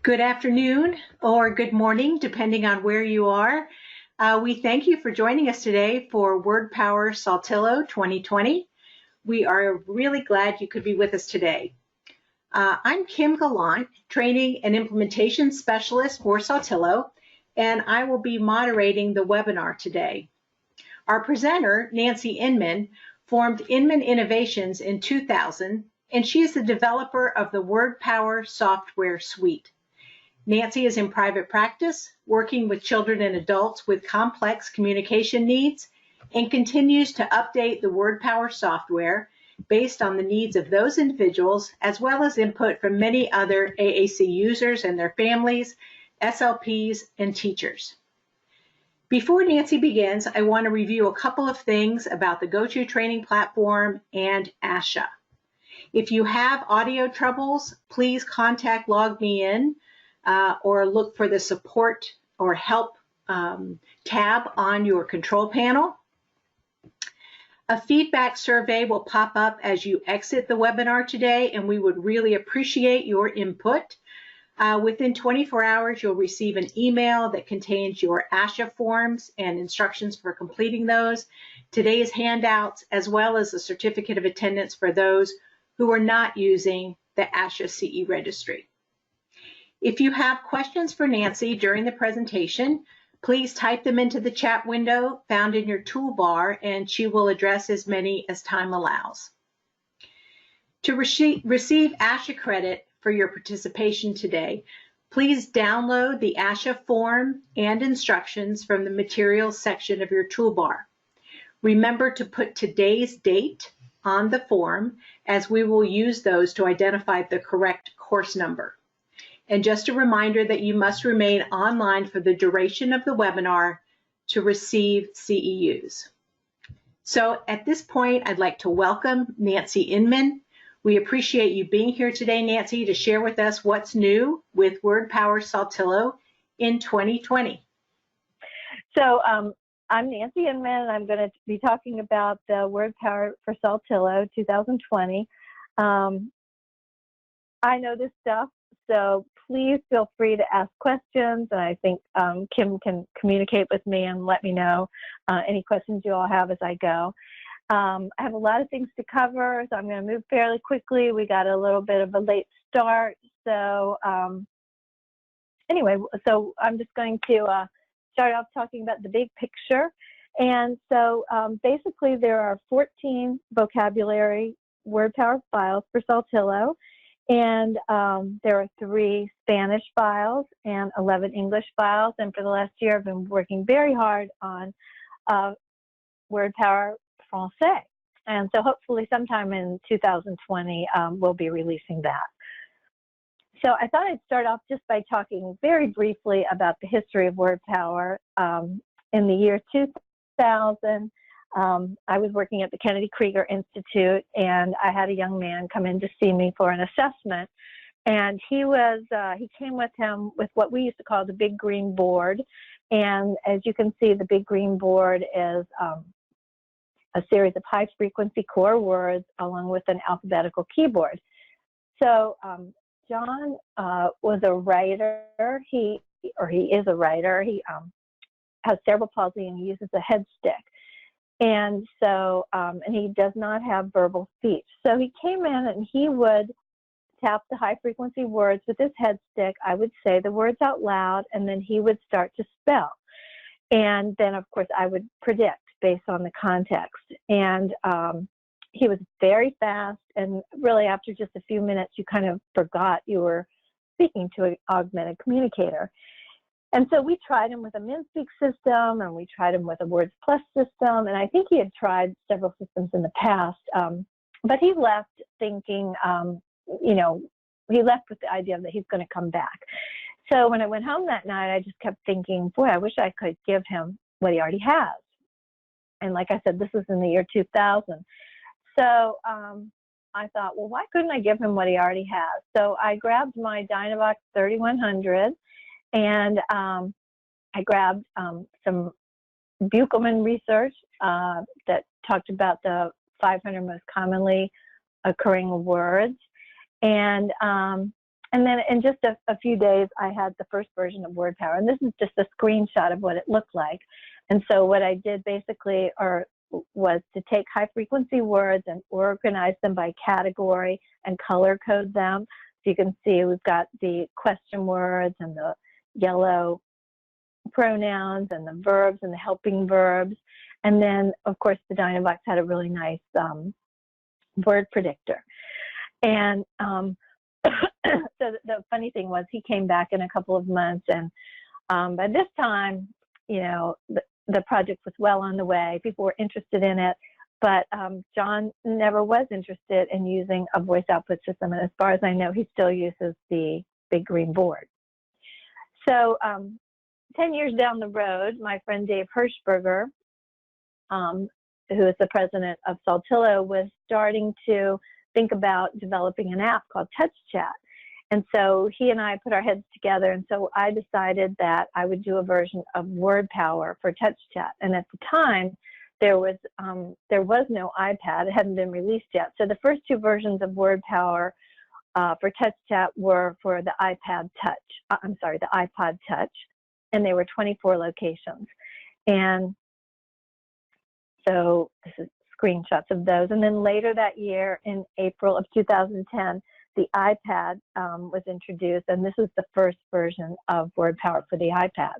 Good afternoon or good morning, depending on where you are. We thank you for joining us today for WordPower Saltillo 2020. We are really glad you could be with us today. I'm Kim Gallant, Training and Implementation Specialist for Saltillo, and I will be moderating the webinar today. Our presenter, Nancy Inman, formed Inman Innovations in 2000, and she is the developer of the WordPower software suite. Nancy is in private practice, working with children and adults with complex communication needs, and continues to update the WordPower software based on the needs of those individuals, as well as input from many other AAC users and their families, SLPs, and teachers. Before Nancy begins, I want to review a couple of things about the GoTo training platform and ASHA. If you have audio troubles, please contact LogMeIn or look for the support or help tab on your control panel. A feedback survey will pop up as you exit the webinar today, and we would really appreciate your input. Within 24 hours, you'll receive an email that contains your ASHA forms and instructions for completing those, today's handouts, as well as a certificate of attendance for those who are not using the ASHA CE registry. If you have questions for Nancy during the presentation, please type them into the chat window found in your toolbar, and she will address as many as time allows. To receive ASHA credit for your participation today, please download the ASHA form and instructions from the materials section of your toolbar. Remember to put today's date on the form, as we will use those to identify the correct course number. And just a reminder that you must remain online for the duration of the webinar to receive CEUs. So at this point, I'd like to welcome Nancy Inman. We appreciate you being here today, Nancy, to share with us what's new with WordPower Saltillo in 2020. So I'm Nancy Inman, and I'm going to be talking about the WordPower for Saltillo 2020. I know this stuff, so please feel free to ask questions, and I think Kim can communicate with me and let me know any questions you all have as I go. I have a lot of things to cover, so I'm going to move fairly quickly. We got a little bit of a late start, so anyway, so I'm just going to start off talking about the big picture. And so basically there are 14 vocabulary WordPower files for Saltillo, and there are 3 Spanish files and 11 English files. And for the last year, I've been working very hard on WordPower Français. And so hopefully sometime in 2020, we'll be releasing that. So I thought I'd start off just by talking very briefly about the history of WordPower. In the year 2000, I was working at the Kennedy Krieger Institute, and I had a young man come in to see me for an assessment. And he came with him with what we used to call the big green board. And as you can see, the big green board is a series of high-frequency core words along with an alphabetical keyboard. So John was a writer. He is a writer. He has cerebral palsy, and he uses a head stick. And so, and he does not have verbal speech. So he came in and he would tap the high frequency words with his head stick. I would say the words out loud, and then he would start to spell. And then, of course, I would predict based on the context. And he was very fast, and really after just a few minutes, you kind of forgot you were speaking to an augmented communicator. And so we tried him with a MinSpeak system, and we tried him with a Words Plus system, and I think he had tried several systems in the past, but he left thinking, you know, he left with the idea that he's going to come back. So when I went home that night, I just kept thinking, boy, I wish I could give him what he already has. And like I said, this was in the year 2000. So I thought, well, why couldn't I give him what he already has? So I grabbed my Dynavox 3100, and I grabbed some Buchelman research that talked about the 500 most commonly occurring words. And And then in just a few days, I had the first version of WordPower. And this is just a screenshot of what it looked like. And so what I did basically was to take high-frequency words and organize them by category and color code them. So you can see we've got the question words and the yellow pronouns and the verbs and the helping verbs. And then, of course, the Dynavox had a really nice word predictor. And so the funny thing was he came back in a couple of months, and by this time, you know, the project was well on the way. People were interested in it, but John never was interested in using a voice output system. And as far as I know, he still uses the big green board. So 10 years down the road, my friend Dave Hirschberger, who is the president of Saltillo, was starting to think about developing an app called TouchChat. And so he and I put our heads together, and so I decided that I would do a version of WordPower for TouchChat. And at the time, there was no iPad. It hadn't been released yet. So the first two versions of WordPower for TouchChat were for the iPod Touch, and they were 24 locations. And so this is screenshots of those. And then later that year, in April of 2010, the iPad was introduced, and this is the first version of WordPower for the iPad.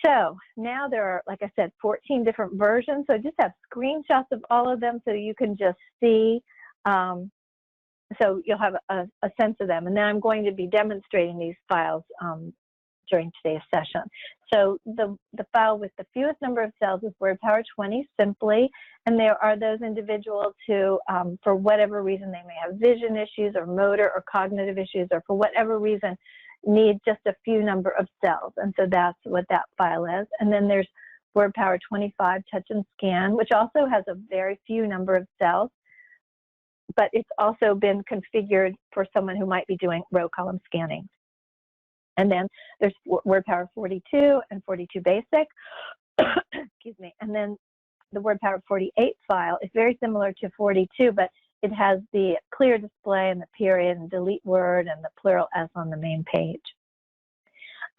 So now there are, like I said, 14 different versions. So I just have screenshots of all of them so you can just see, so you'll have a sense of them. And then I'm going to be demonstrating these files during today's session. So the file with the fewest number of cells is WordPower 20 simply, and there are those individuals who, for whatever reason, they may have vision issues or motor or cognitive issues, or for whatever reason, need just a few number of cells, and so that's what that file is. And then there's WordPower 25 Touch and Scan, which also has a very few number of cells, but it's also been configured for someone who might be doing row column scanning. And then there's WordPower 42 and 42 Basic, excuse me. And then the WordPower 48 file is very similar to 42, but it has the clear display and the period and delete word and the plural S on the main page.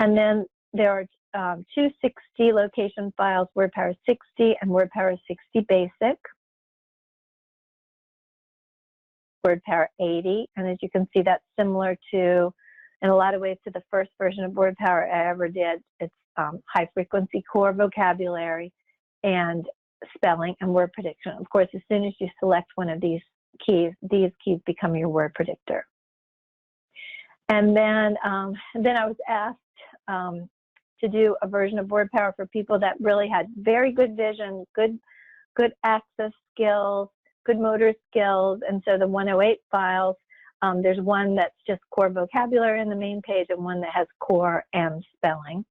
And then there are two 60 location files, WordPower 60 and WordPower 60 Basic. WordPower 80, and as you can see, that's similar to, in a lot of ways, to the first version of WordPower I ever did. It's high frequency core vocabulary and spelling and word prediction. Of course, as soon as you select one of these keys become your word predictor. And then I was asked to do a version of WordPower for people that really had very good vision, good access skills, good motor skills. And so the 108 files, there's one that's just core vocabulary in the main page and one that has core and spelling.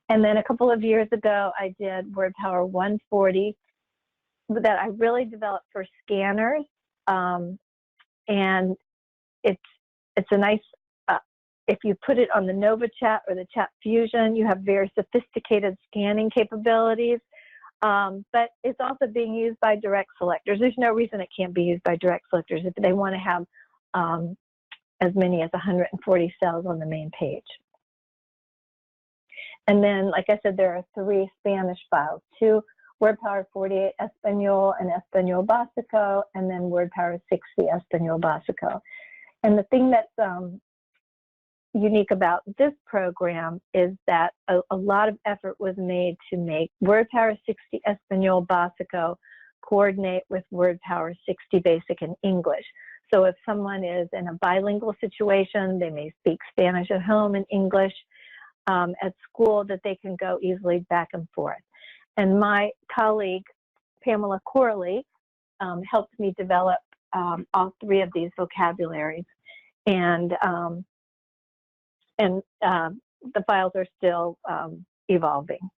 And then a couple of years ago, I did WordPower 140 that I really developed for scanners. And it's a nice, if you put it on the Nova Chat or the Chat Fusion, you have very sophisticated scanning capabilities. But it's also being used by direct selectors. There's no reason it can't be used by direct selectors if they want to have as many as 140 cells on the main page. And then, like I said, there are 3 Spanish files, 2 WordPower 48 Espanol and Espanol Básico, and then WordPower 60 Espanol Básico. And the thing that's unique about this program is that a lot of effort was made to make WordPower 60 Espanol Básico coordinate with WordPower 60 Basic in English. So if someone is in a bilingual situation, they may speak Spanish at home and English at school, that they can go easily back and forth. And my colleague, Pamela Corley, helped me develop all 3 of these vocabularies. And the files are still evolving.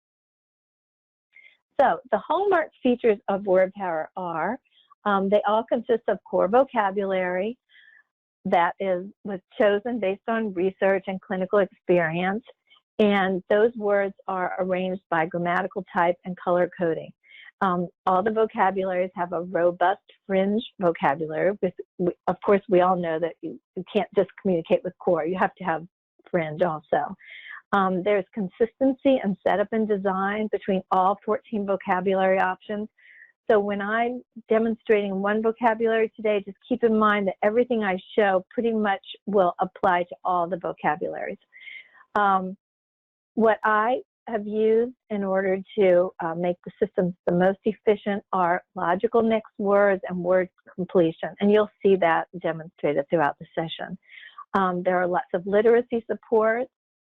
So the hallmark features of WordPower are, they all consist of core vocabulary that was chosen based on research and clinical experience. And those words are arranged by grammatical type and color coding. All the vocabularies have a robust fringe vocabulary. Of course, we all know that you can't just communicate with core. You have to have fringe also. There's consistency and setup and design between all 14 vocabulary options. So when I'm demonstrating one vocabulary today, just keep in mind that everything I show pretty much will apply to all the vocabularies. What I have used in order to make the systems the most efficient are logical next words and word completion, and you'll see that demonstrated throughout the session. There are lots of literacy support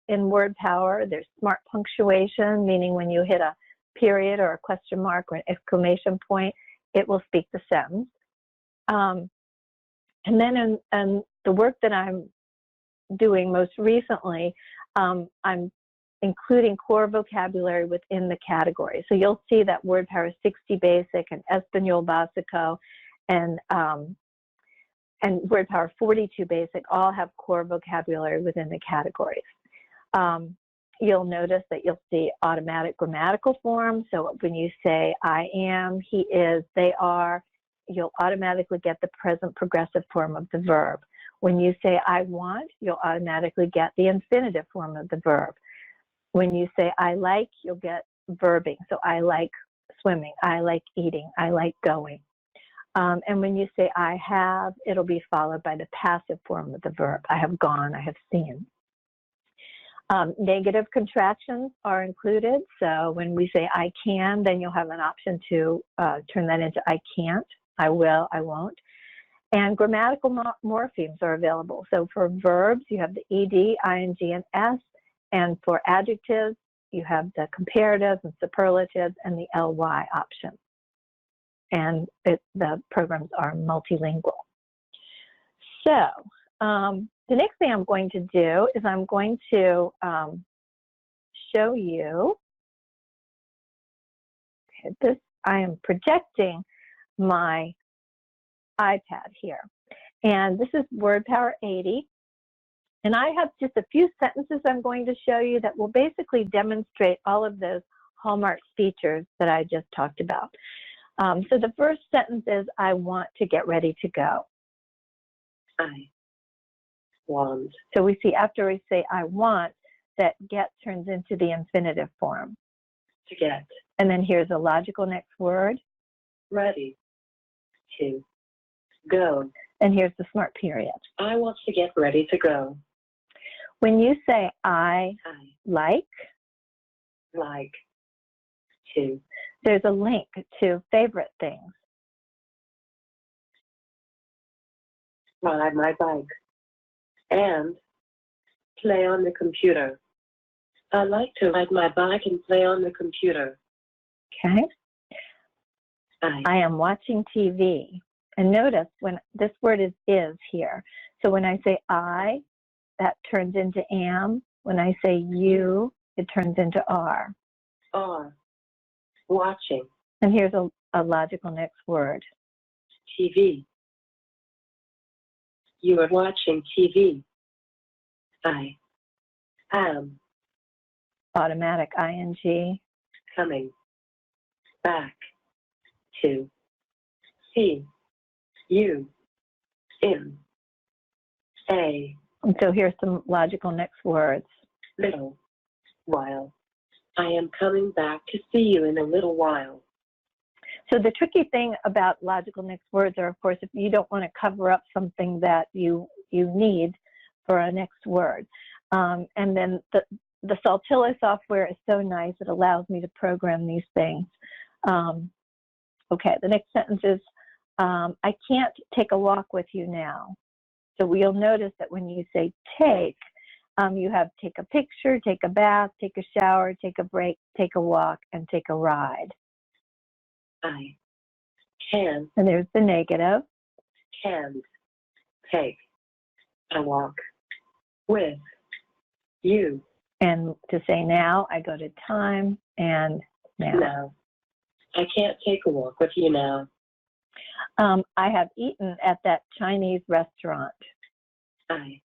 in WordPower. There's smart punctuation, meaning when you hit a period or a question mark or an exclamation point, it will speak the sentence. And then in the work that I'm doing most recently, I'm including core vocabulary within the category. So you'll see that WordPower 60 Basic and Español Básico and WordPower 42 Basic all have core vocabulary within the categories. You'll notice that you'll see automatic grammatical forms. So when you say I am, he is, they are, you'll automatically get the present progressive form of the verb. When you say I want, you'll automatically get the infinitive form of the verb. When you say I like, you'll get verbing. So I like swimming, I like eating, I like going. And when you say I have, it'll be followed by the passive form of the verb. I have gone, I have seen. Negative contractions are included. So when we say I can, then you'll have an option to turn that into I can't, I will, I won't. And grammatical morphemes are available. So for verbs, you have the ed, ing, and s. And for adjectives, you have the comparatives and superlatives and the ly option. And the programs are multilingual. So the next thing I'm going to do is I'm going to show you, okay, this, I am projecting my iPad here. And this is WordPower 80. And I have just a few sentences I'm going to show you that will basically demonstrate all of those Hallmark features that I just talked about. So the first sentence is, I want to get ready to go. I want. So we see after we say I want, that get turns into the infinitive form. To get. And then here's a logical next word. Ready. To go. And here's the smart period. I want to get ready to go. When you say I like to, there's a link to favorite things. Ride my bike and play on the computer. I like to ride my bike and play on the computer. Okay. I am watching TV. And notice when this word is here. So when I say I, that turns into am. When I say you, it turns into are. Are. Watching. And here's a logical next word. TV. You are watching TV. I am. Automatic ing. Coming back to see you in a. And so here's some logical next words. Little while. I am coming back to see you in a little while. So the tricky thing about logical next words are, of course, if you don't want to cover up something that you need for a next word. And then the Saltillo software is so nice, it allows me to program these things. Okay, the next sentence is, I can't take a walk with you now. So you'll notice that when you say take, you have take a picture, take a bath, take a shower, take a break, take a walk, and take a ride. I can. And there's the negative. Can take a walk with you. And to say now, I go to time and now. No, I can't take a walk with you now. I have eaten at that Chinese restaurant. I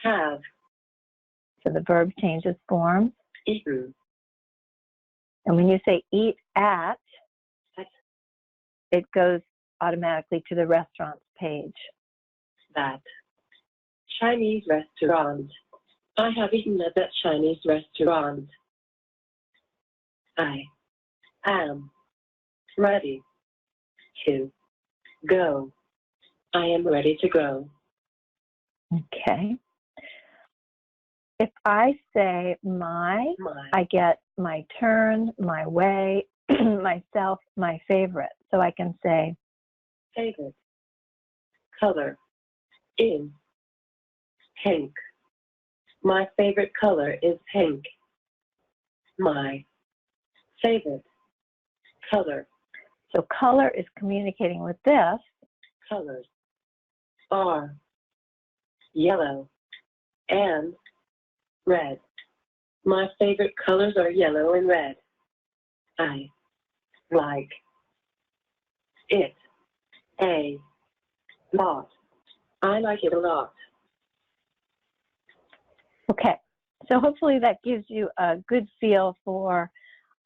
have. So the verb changes form. Eaten. And when you say eat at, it goes automatically to the restaurants page. That Chinese restaurant. I have eaten at that Chinese restaurant. I am ready to go. I am ready to go. Okay. If I say my, I get my turn, my way, myself, my favorite. So I can say favorite color is pink. My favorite color is pink. My favorite color. So color is communicating with this. Colors are yellow and red. My favorite colors are yellow and red. I like it a lot. I like it a lot. Okay, so hopefully that gives you a good feel for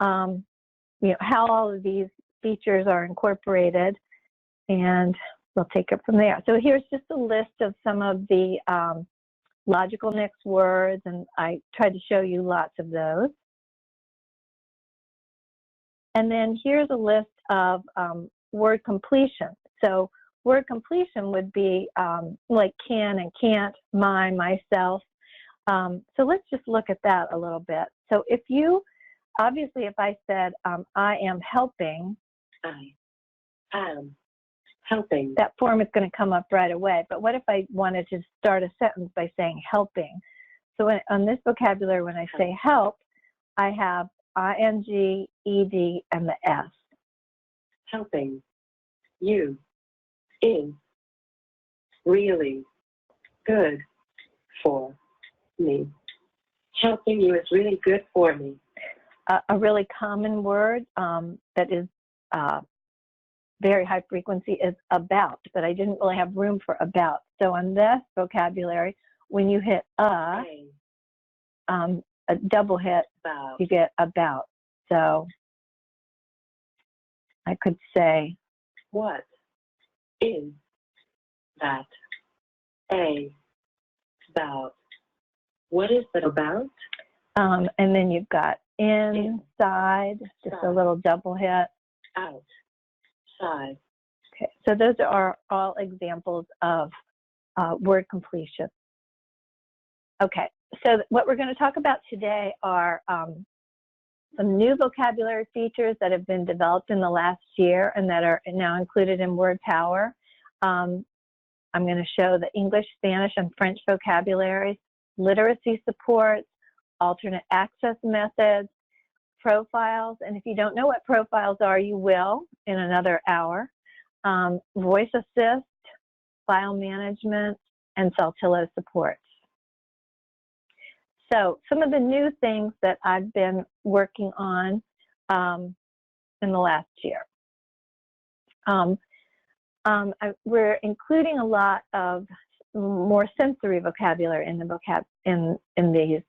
how all of these features are incorporated, and we'll take it from there. So here's just a list of some of the logical next words, and I tried to show you lots of those. And then here's a list of word completion. So word completion would be like can and can't, my, myself. So let's just look at that a little bit. So if you, obviously if I said I am helping. I am helping. That form is going to come up right away. But what if I wanted to start a sentence by saying helping? So on this vocabulary, when I say help, I have ing, ed, and the s. Helping you is really good for me. Helping you is really good for me. A really common word that is very high frequency is about, but I didn't really have room for about. So on this vocabulary, when you hit a double hit, about. You get about. So I could say, what is that about? What is that about? And then you've got inside, just a little double hit. Outside. Okay, so those are all examples of word completion. Okay, so what we're going to talk about today are some new vocabulary features that have been developed in the last year and that are now included in WordPower. I'm going to show the English, Spanish, and French vocabularies, literacy supports, alternate access methods, profiles, and if you don't know what profiles are, you will in another hour, voice assist, file management, and Saltillo supports. So some of the new things that I've been working on in the last year. We're including a lot of more sensory vocabulary in the in these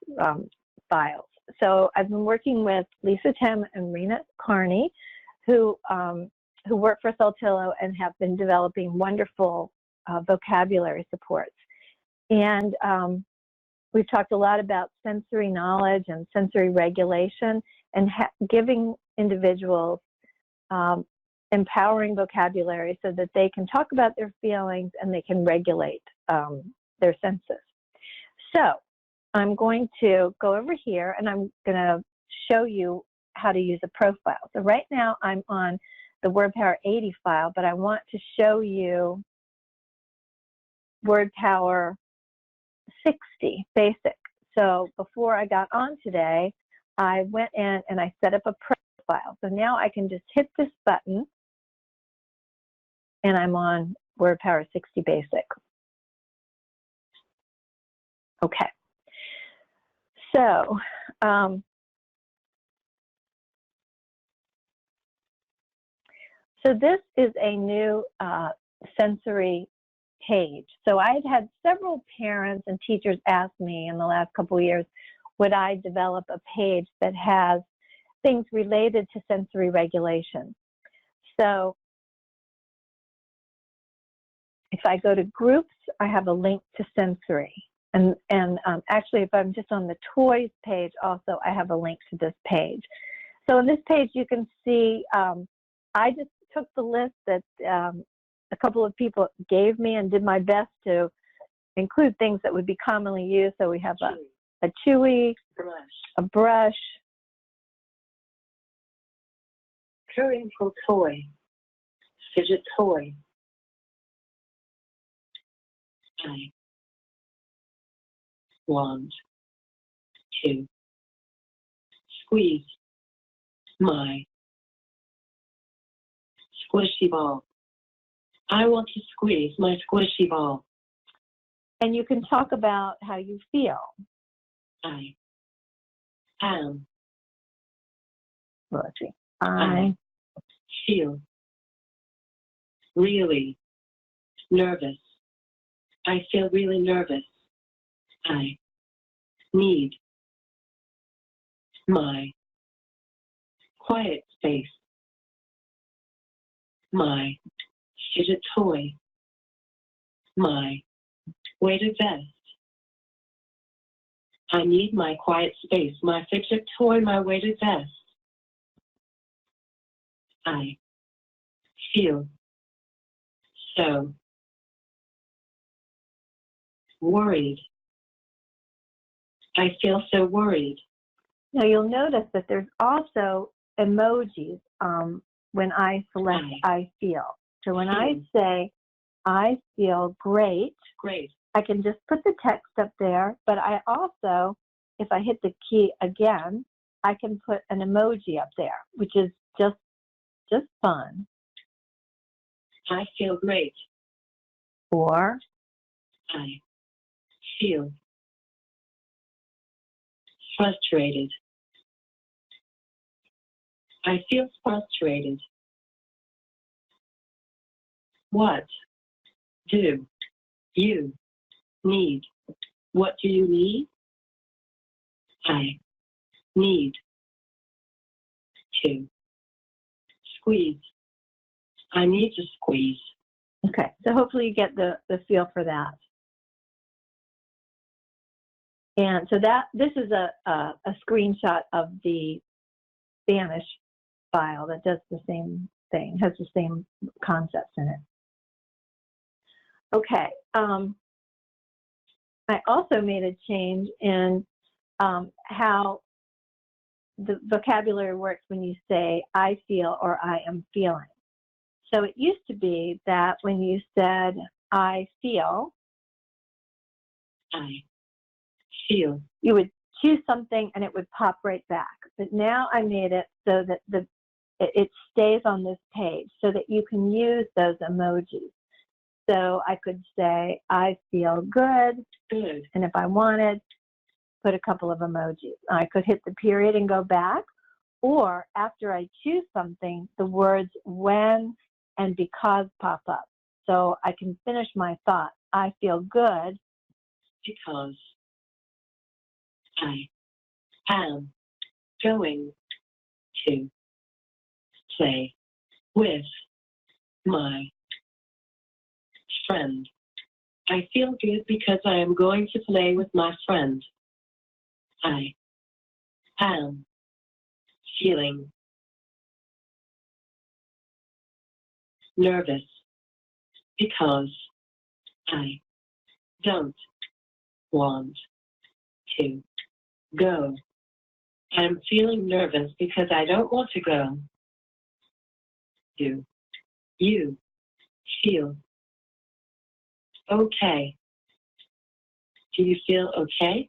files. So I've been working with Lisa Tim and Rena Carney, who work for Saltillo and have been developing wonderful vocabulary supports. And we've talked a lot about sensory knowledge and sensory regulation and giving individuals empowering vocabulary so that they can talk about their feelings and they can regulate their senses. So I'm going to go over here and I'm going to show you how to use a profile. So right now I'm on the WordPower 80 file, but I want to show you WordPower 60 basic. So before I got on today, I went in and I set up a profile. So now I can just hit this button and I'm on WordPower 60 basic. Okay. So this is a new sensory page. So I've had several parents and teachers ask me in the last couple of years, would I develop a page that has things related to sensory regulation. So if I go to groups, I have a link to sensory. And actually, if I'm just on the toys page also, I have a link to this page. So on this page, you can see, I just took the list that a couple of people gave me and did my best to include things that would be commonly used. So we have a chewy, a brush. Periwinkle toy, fidget toy. I want to squeeze my squishy ball. I want to squeeze my squishy ball. And you can talk about how you feel. I am. Well, let's see. I feel really nervous. I feel really nervous. I need my quiet space. My fidget toy. My weighted vest. I need my quiet space. My fidget toy, my weighted vest. I feel so worried. I feel so worried. Now you'll notice that there's also emojis when I select I feel. So when I say I feel great, I can just put the text up there, but I also, if I hit the key again, I can put an emoji up there, which is just fun. I feel great. Or I feel frustrated. I feel frustrated. What do you need? What do you need? I need to squeeze. I need to squeeze. Okay, so hopefully you get the feel for that. And so this is a screenshot of the Spanish file that does the same thing, has the same concepts in it. Okay, I also made a change in how the vocabulary works when you say I feel or I am feeling. So it used to be that when you said I feel, you would choose something and it would pop right back. But now I made it so that it stays on this page so that you can use those emojis. So I could say, I feel good. And if I wanted, put a couple of emojis. I could hit the period and go back. Or after I choose something, the words when and because pop up. So I can finish my thought. I feel good because I am going to play with my friend. I feel good because I am going to play with my friend. I am feeling nervous because I don't want to go. I'm feeling nervous because I don't want to go. Do you feel okay? Do you feel okay?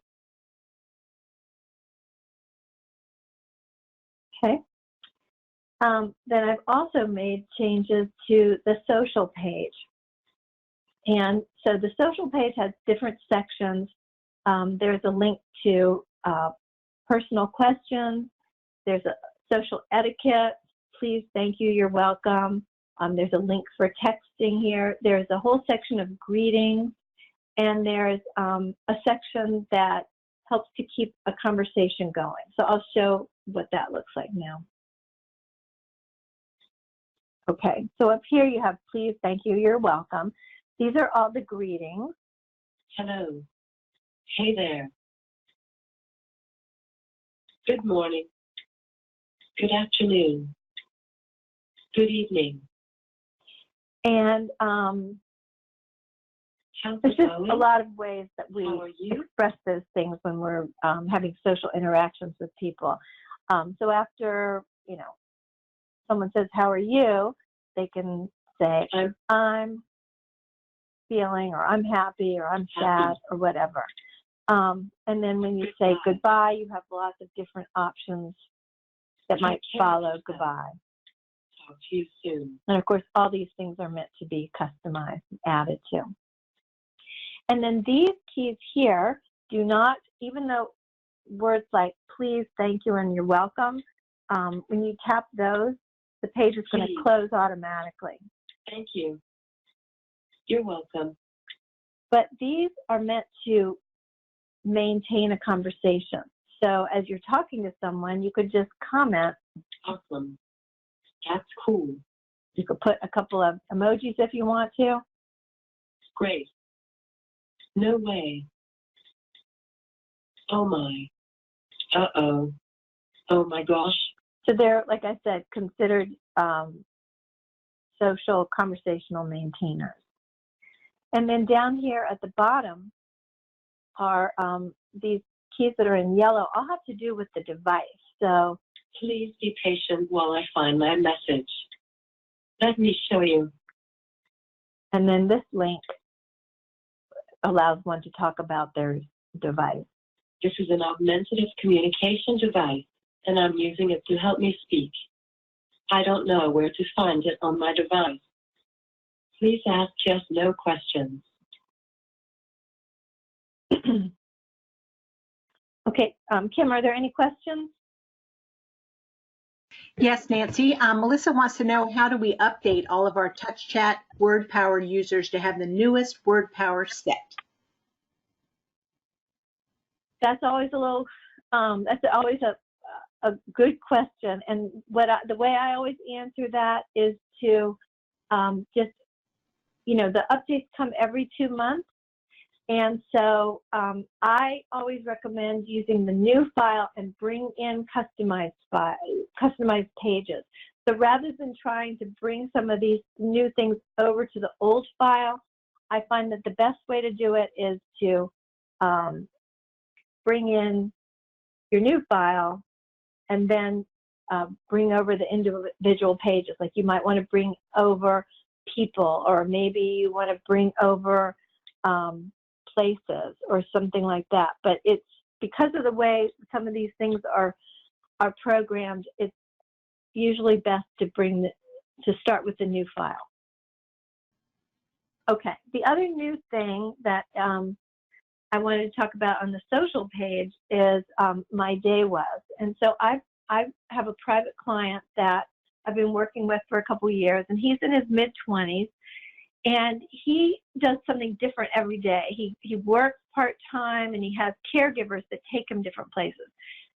Okay. Then I've also made changes to the social page. And so the social page has different sections. There's a link to personal questions. There's a social etiquette. Please, thank you, you're welcome. There's a link for texting here. There's a whole section of greetings. And there's a section that helps to keep a conversation going. So I'll show what that looks like now. Okay, so up here you have please, thank you, you're welcome. These are all the greetings. Hello. Hey there. Good morning. Good afternoon. Good evening. And How's there's it just going? a lot of ways that we How are you? express those things when we're having social interactions with people. So after, you know, someone says, how are you? They can say, I'm feeling, or I'm happy, or I'm sad, or whatever. And then when you say goodbye, you have lots of different options that might follow goodbye. Talk to you soon. And of course, all these things are meant to be customized, added to. And then these keys here do not, even though words like please, thank you, and you're welcome, when you tap those, the page is going to close automatically. Thank you. You're welcome. But these are meant to maintain a conversation. So as you're talking to someone, you could just comment. Awesome. That's cool. You could put a couple of emojis if you want to. Great. No way. Oh my. Uh-oh. Oh my gosh. So they're, like I said, considered social conversational maintainers. And then down here at the bottom are these keys that are in yellow, all have to do with the device. So please be patient while I find my message. Let me show you. And then this link allows one to talk about their device. This is an augmentative communication device, and I'm using it to help me speak. I don't know where to find it on my device. Please ask yes, no questions. Okay, Kim, are there any questions? Yes, Nancy. Melissa wants to know, how do we update all of our TouchChat WordPower users to have the newest WordPower set? That's always a little, that's always a good question. And the way I always answer that is to just, you know, the updates come every 2 months. And so I always recommend using the new file and bring in customized pages. So rather than trying to bring some of these new things over to the old file, I find that the best way to do it is to bring in your new file and then bring over the individual pages. Like you might want to bring over people, or maybe you want to bring over places or something like that. But it's because of the way some of these things are programmed, it's usually best to start with the new file. Okay, the other new thing that I wanted to talk about on the social page is my day was. And so I have a private client that I've been working with for a couple of years, and he's in his mid-20s. And he does something different every day. He works part-time, and he has caregivers that take him different places.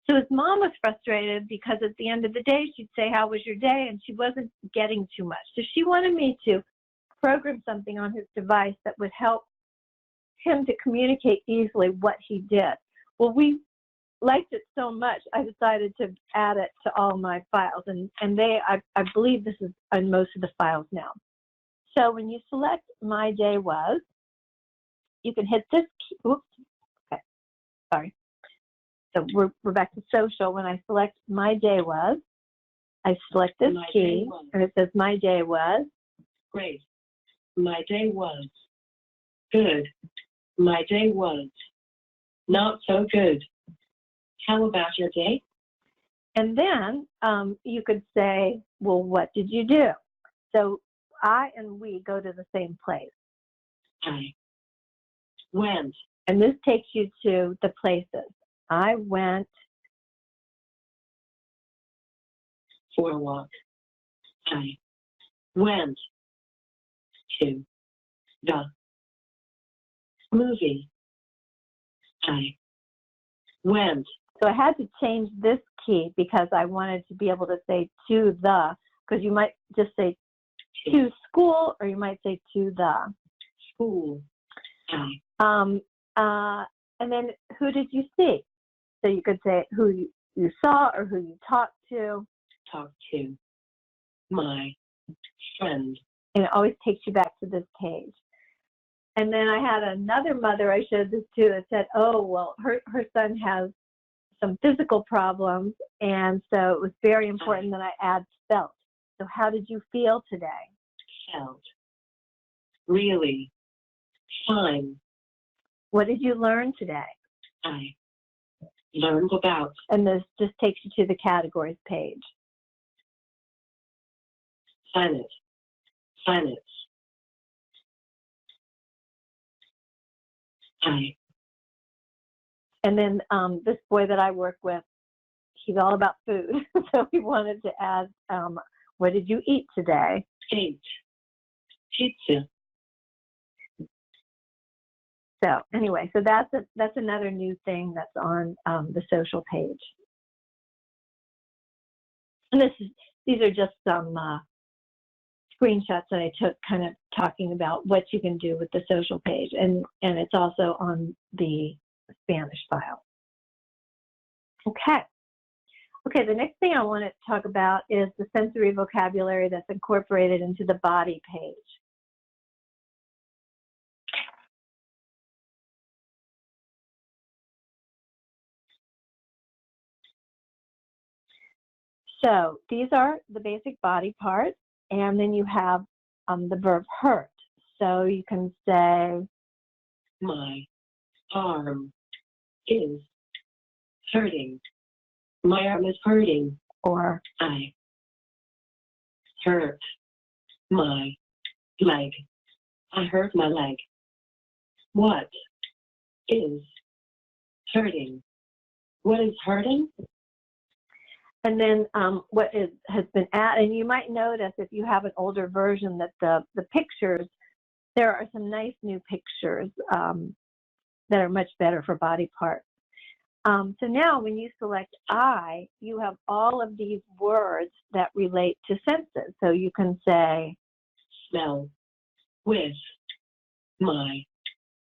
So his mom was frustrated because at the end of the day, she'd say, how was your day? And she wasn't getting too much. So she wanted me to program something on his device that would help him to communicate easily what he did. Well, we liked it so much, I decided to add it to all my files. And I believe this is on most of the files now. So when you select My Day Was, you can hit this key. Oops. Okay. Sorry. So we're back to social. When I select My Day Was, I select this key, and it says My Day Was. Great. My day was. Good. My day was. Not so good. How about your day? And then you could say, well, what did you do? So I and we go to the same place. I went. And this takes you to the places. I went for a walk. I went to the movie. I went So I had to change this key because I wanted to be able to say to the, because you might just say to school, or you might say to the. School. And then who did you see? So you could say who you saw or who you talked to. Talk to. My friend. And it always takes you back to this page. And then I had another mother I showed this to that said, oh, well, her son has some physical problems, and so it was very important that I add felt. So how did you feel today? Felt. Really. Fine. What did you learn today? I learned about. And this just takes you to the categories page. Planet. Planets. I. And then this boy that I work with, he's all about food. So he wanted to add, what did you eat today? Ate. Pizza. So anyway, so that's another new thing that's on the social page. And these are just some screenshots that I took, kind of talking about what you can do with the social page, and it's also on the Spanish file. Okay, the next thing I want to talk about is the sensory vocabulary that's incorporated into the body page. So these are the basic body parts, and then you have the verb hurt. So you can say, my arm is hurting. My arm is hurting. or I hurt my leg. I hurt my leg. What is hurting? What is hurting? and then has been added, and you might notice if you have an older version that the pictures, there are some nice new pictures that are much better for body parts. So now when you select I, you have all of these words that relate to senses. So you can say, Smell with my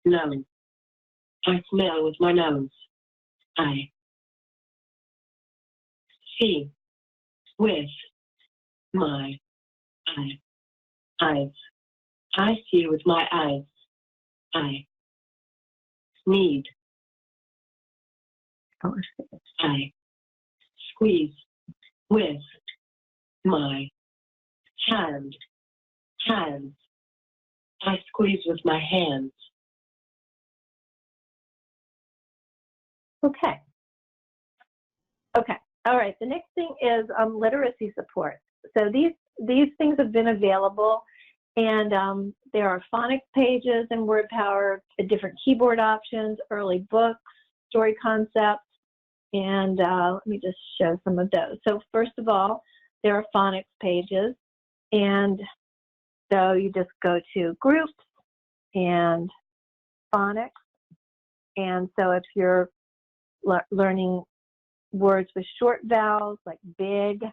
nose. I smell with my nose. I see with my eyes. I see with my eyes. I need. I squeeze with my hand. Hands. I squeeze with my hands. Okay. All right. The next thing is literacy support. So these things have been available, and there are phonics pages in WordPower, different keyboard options, early books, story concepts, and let me just show some of those. So first of all, there are phonics pages, and so you just go to groups and phonics, and so if you're learning words with short vowels like big,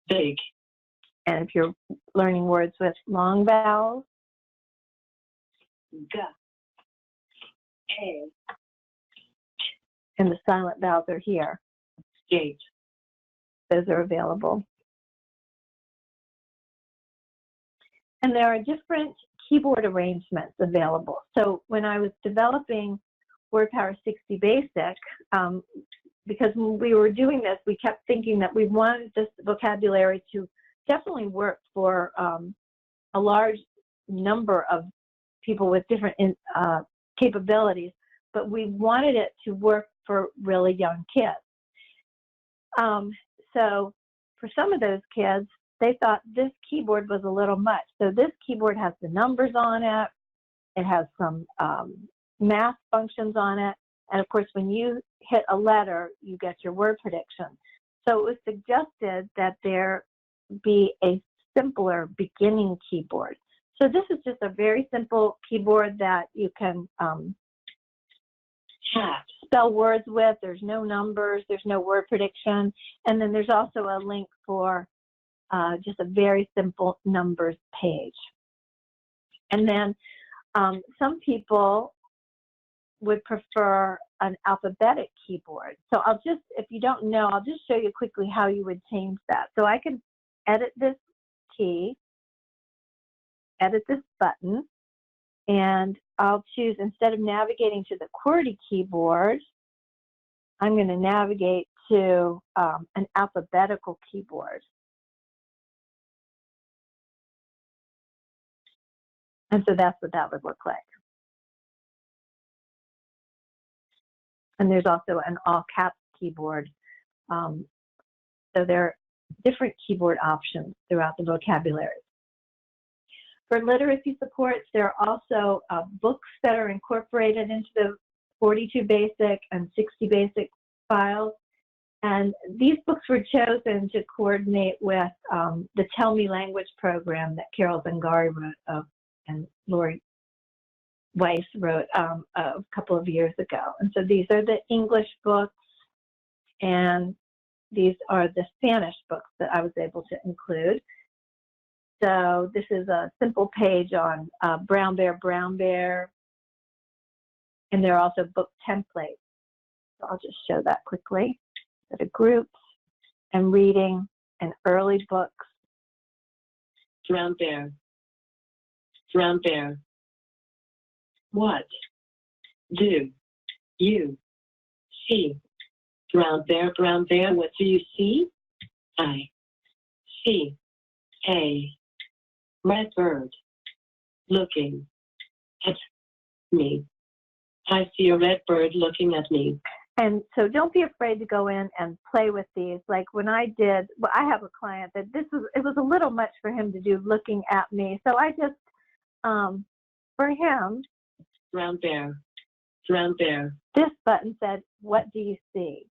Big. and if you're learning words with long vowels, and the silent vowels are here. Gate. Those are available. And there are different keyboard arrangements available. So when I was developing WordPower 60 Basic, because when we were doing this, we kept thinking that we wanted this vocabulary to definitely work for a large number of people with different capabilities, but we wanted it to work for really young kids. So for some of those kids, they thought this keyboard was a little much. So this keyboard has the numbers on it. It has some math functions on it. And of course, when you hit a letter, you get your word prediction. So it was suggested that there be a simpler beginning keyboard. So this is just a very simple keyboard that you can spell words with. There's no numbers, there's no word prediction. And then there's also a link for just a very simple numbers page. And then some people would prefer an alphabetic keyboard. So I'll just, if you don't know, I'll just show you quickly how you would change that. So I can edit this key, edit this button, and I'll choose, instead of navigating to the QWERTY keyboard, I'm going to navigate to an alphabetical keyboard. And so that's what that would look like. And there's also an all caps keyboard. So there are different keyboard options throughout the vocabulary. For literacy supports, there are also books that are incorporated into the 42 basic and 60 basic files. And these books were chosen to coordinate with the Tell Me Language program that Carol Zangari wrote and Lori Weiss wrote a couple of years ago. And so these are the English books, and these are the Spanish books that I was able to include. So this is a simple page on brown bear, and there are also book templates. So I'll just show that quickly. So the groups and reading and early books. Brown bear. Brown bear. What do you see? Brown bear, what do you see? I see a red bird looking at me. I see a red bird looking at me. And so don't be afraid to go in and play with these. Like when I did, well, I have a client that it was a little much for him to do looking at me. So I just, for him, brown bear. This button said, what do you see?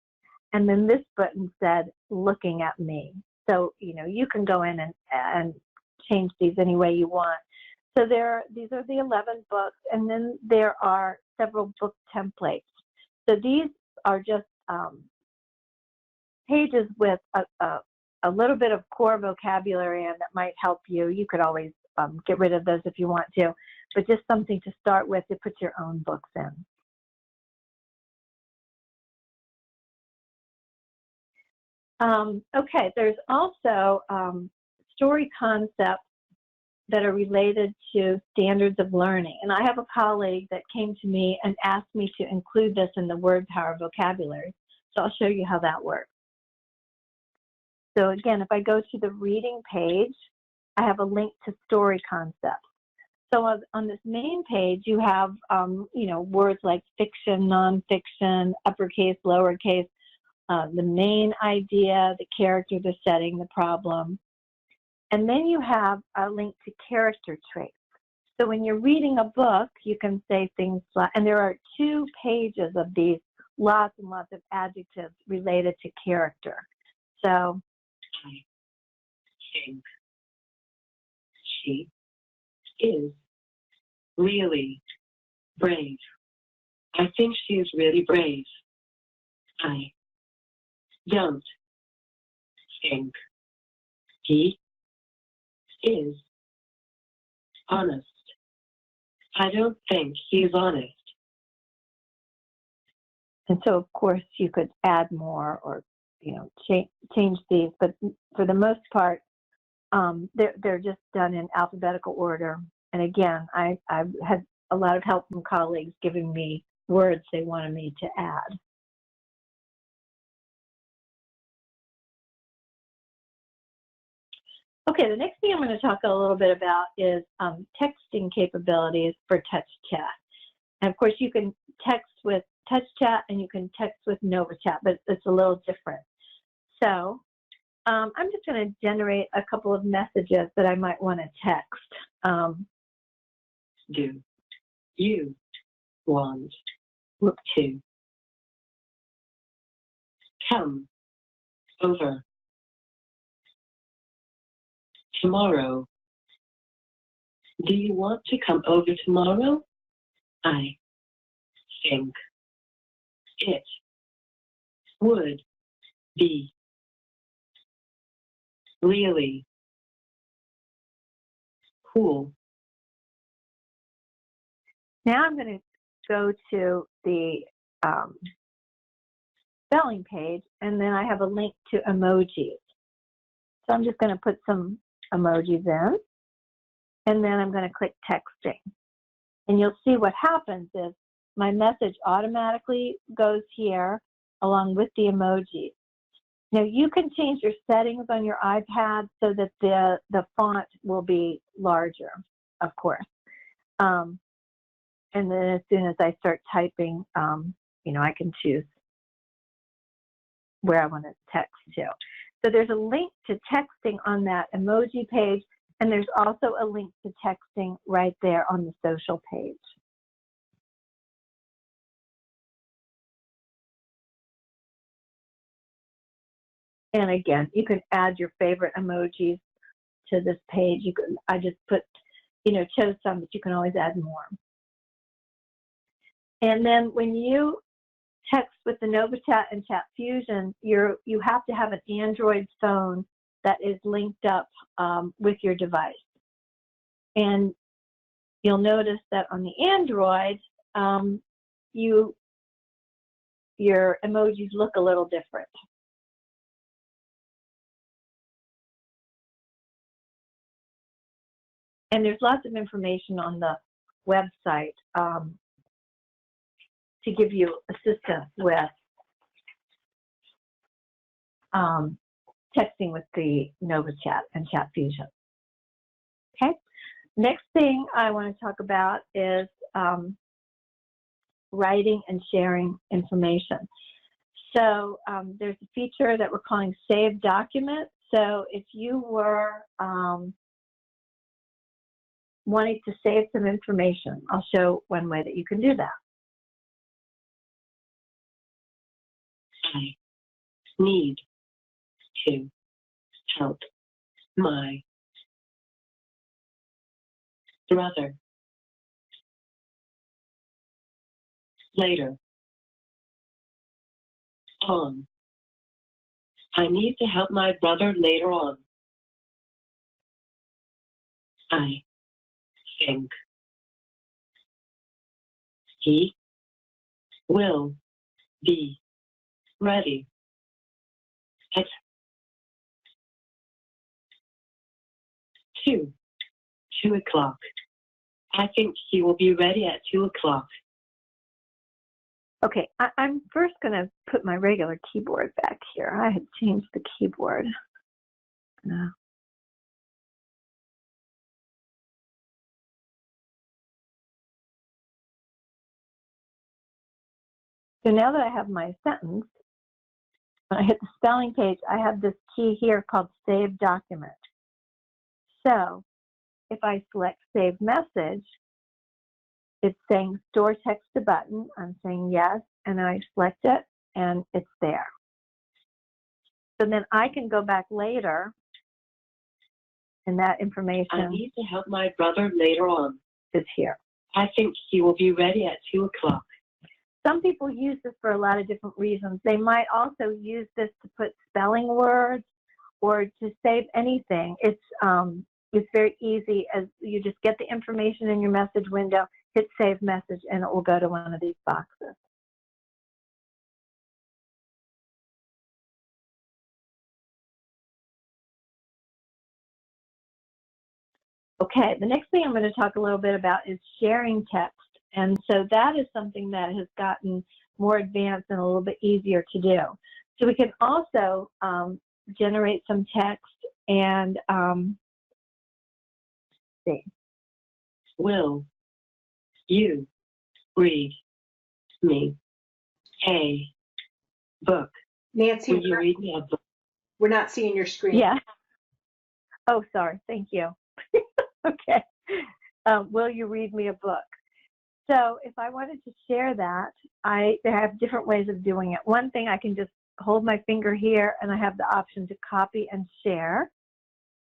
And then this button said, looking at me. So, you know, you can go in and change these any way you want. So these are the 11 books, and then there are several book templates. So these are just pages with a little bit of core vocabulary, and that might help you. You could always get rid of those if you want to, but just something to start with to put your own books in. Okay, there's also story concepts that are related to standards of learning. And I have a colleague that came to me and asked me to include this in the WordPower vocabulary. So I'll show you how that works. So again, if I go to the reading page, I have a link to story concepts. So on this main page, you have, you know, words like fiction, nonfiction, uppercase, lowercase, the main idea, the character, the setting, the problem. And then you have a link to character traits. So when you're reading a book, you can say things like, and there are 2 pages of these, lots and lots of adjectives related to character. So I think she is really brave. I think she is really brave. I don't think he is honest. I don't think he's honest. And so, of course, you could add more or, you know, change these. But for the most part, they're just done in alphabetical order. And again, I've had a lot of help from colleagues giving me words they wanted me to add. Okay, the next thing I'm going to talk a little bit about is texting capabilities for TouchChat. And of course, you can text with TouchChat and you can text with NovaChat, but it's a little different. So I'm just going to generate a couple of messages that I might want to text. Do you want to come over tomorrow? Do you want to come over tomorrow? I think it would be really cool. Now I'm going to go to the spelling page, and then I have a link to emojis. So I'm just going to put some emojis in, and then I'm going to click texting. And you'll see what happens is my message automatically goes here along with the emojis. Now you can change your settings on your iPad so that the font will be larger, of course. And then as soon as I start typing, you know, I can choose where I want to text to. So there's a link to texting on that emoji page, and there's also a link to texting right there on the social page. And again, you can add your favorite emojis to this page. I just put, you know, chose some, but you can always add more. And then when you text with the NovaChat and Chat Fusion, you have to have an Android phone that is linked up with your device. And you'll notice that on the Android, your emojis look a little different. And there's lots of information on the website to give you assistance with texting with the NovaChat and Chat Fusion. Okay, next thing I want to talk about is writing and sharing information. So there's a feature that we're calling Save Document. So if you were wanting to save some information, I'll show one way that you can do that. I need to help my brother later on. I need to help my brother later on. I think he will be ready at 2 o'clock. I think he will be ready at 2 o'clock. Okay, I'm first going to put my regular keyboard back here. I had changed the keyboard. No. So now that I have my sentence, when I hit the spelling page, I have this key here called Save Document. So if I select Save Message, it's saying Store Text to Button. I'm saying yes, and I select it, and it's there. So then I can go back later, and that information I need to help my brother later on. Is here. I think he will be ready at 2 o'clock. Some people use this for a lot of different reasons. They might also use this to put spelling words or to save anything. It's very easy. As you just get the information in your message window, hit Save Message, and it will go to one of these boxes. Okay, the next thing I'm going to talk a little bit about is sharing text. And so that is something that has gotten more advanced and a little bit easier to do. So we can also generate some text and see. Will you read me a book? Nancy, Will you read me a book? we're not seeing your screen. Yeah. Oh, sorry. Thank you. Okay. Will you read me a book? So if I wanted to share that, I have different ways of doing it. One thing, I can just hold my finger here and I have the option to copy and share.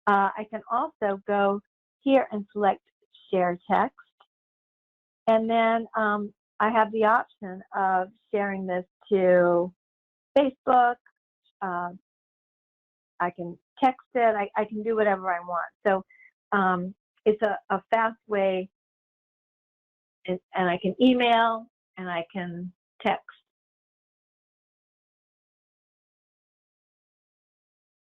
I can also go here and select share text. And then I have the option of sharing this to Facebook. I can text it. I can do whatever I want. So it's a fast way, and I can email and I can text.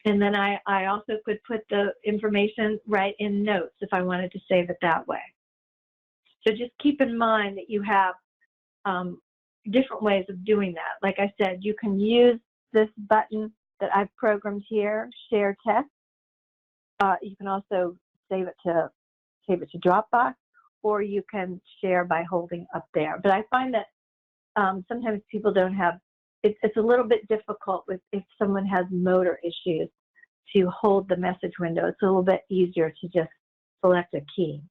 And then I also could put the information right in notes if I wanted to save it that way. So just keep in mind that you have different ways of doing that. Like I said, you can use this button that I've programmed here, share text. You can also save it to Dropbox, or you can share by holding up there. But I find that sometimes people don't have, it's a little bit difficult if someone has motor issues to hold the message window. It's a little bit easier to just select a key.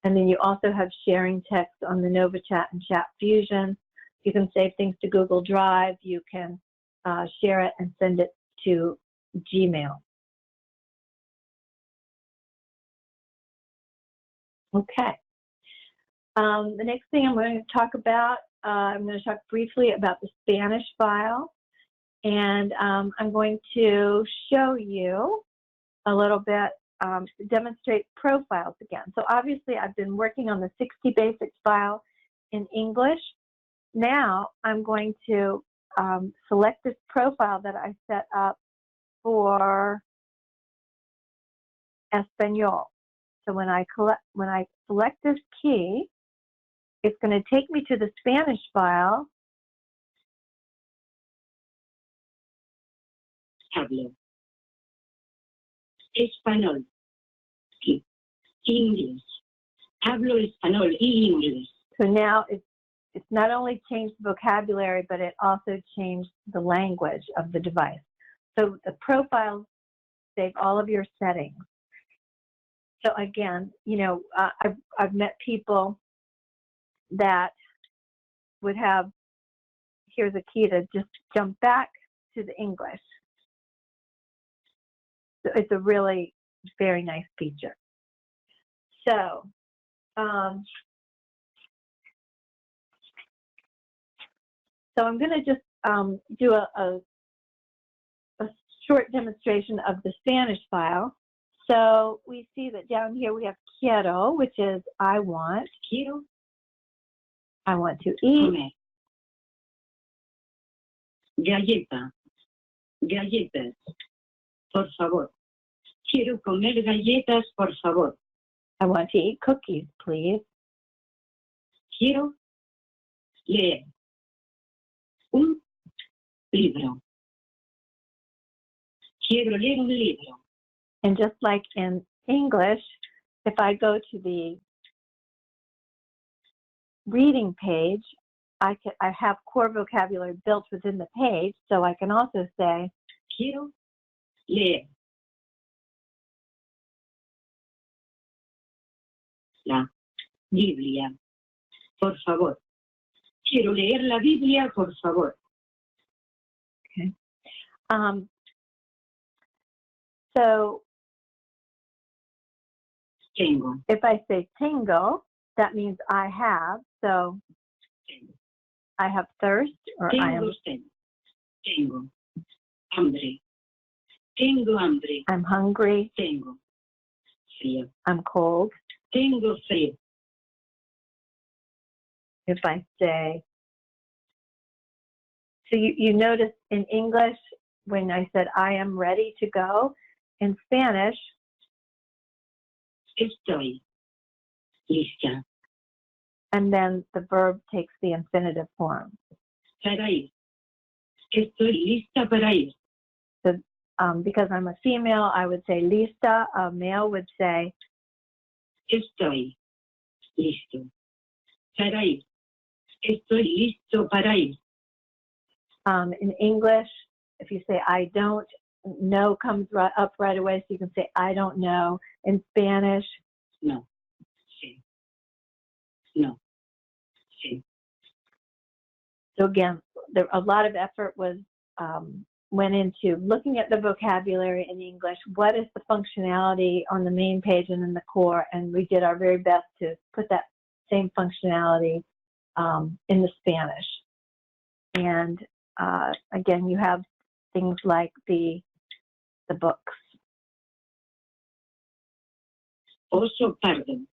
And then you also have sharing text on the NovaChat and Chat Fusion. You can save things to Google Drive. You can share it and send it to Gmail. Okay. The next thing I'm going to talk about, I'm going to talk briefly about the Spanish file. And I'm going to show you a little bit, to demonstrate profiles again. So obviously I've been working on the 60 Basics file in English. Now I'm going to select this profile that I set up for Espanol. So when I select this key, it's going to take me to the Spanish file. Hablo. Español. English. Hablo español y inglés. So now it's not only changed the vocabulary, but it also changed the language of the device. So the profiles save all of your settings. So again, you know, I've met people that would have, here's a key to just jump back to the English. So it's a really very nice feature. So so I'm going to just do a short demonstration of the Spanish file. So we see that down here we have quiero, which is I want. Quiero. I want to eat. Comer. Galleta. Galletas. Por favor. Quiero comer galletas, por favor. I want to eat cookies, please. Quiero leer un libro. Quiero leer un libro. And just like in English, if I go to the reading page, I have core vocabulary built within the page, so I can also say, quiero leer la Biblia, por favor. Quiero leer la Biblia, por favor. Okay. So Tengo. if I say tengo, that means I have. So Tengo. I have thirst, or I am. Tengo hambre. Tengo hambre. I'm hungry. Tengo frío. I'm cold. Tengo frío. If I say, so you notice in English when I said I am ready to go, in Spanish, Estoy lista and then the verb takes the infinitive form. para ir. Estoy lista para ir. So because I'm a female, I would say lista. A male would say, Estoy listo para ir. Estoy listo para ir. in English, if you say I don't, no comes up right away, so you can say I don't know. In Spanish, No. Sí. No. Sí. so again, a lot of effort was went into looking at the vocabulary in English, what is the functionality on the main page and in the core, and we did our very best to put that same functionality in the Spanish. And again, you have things like the books. Also, pardon.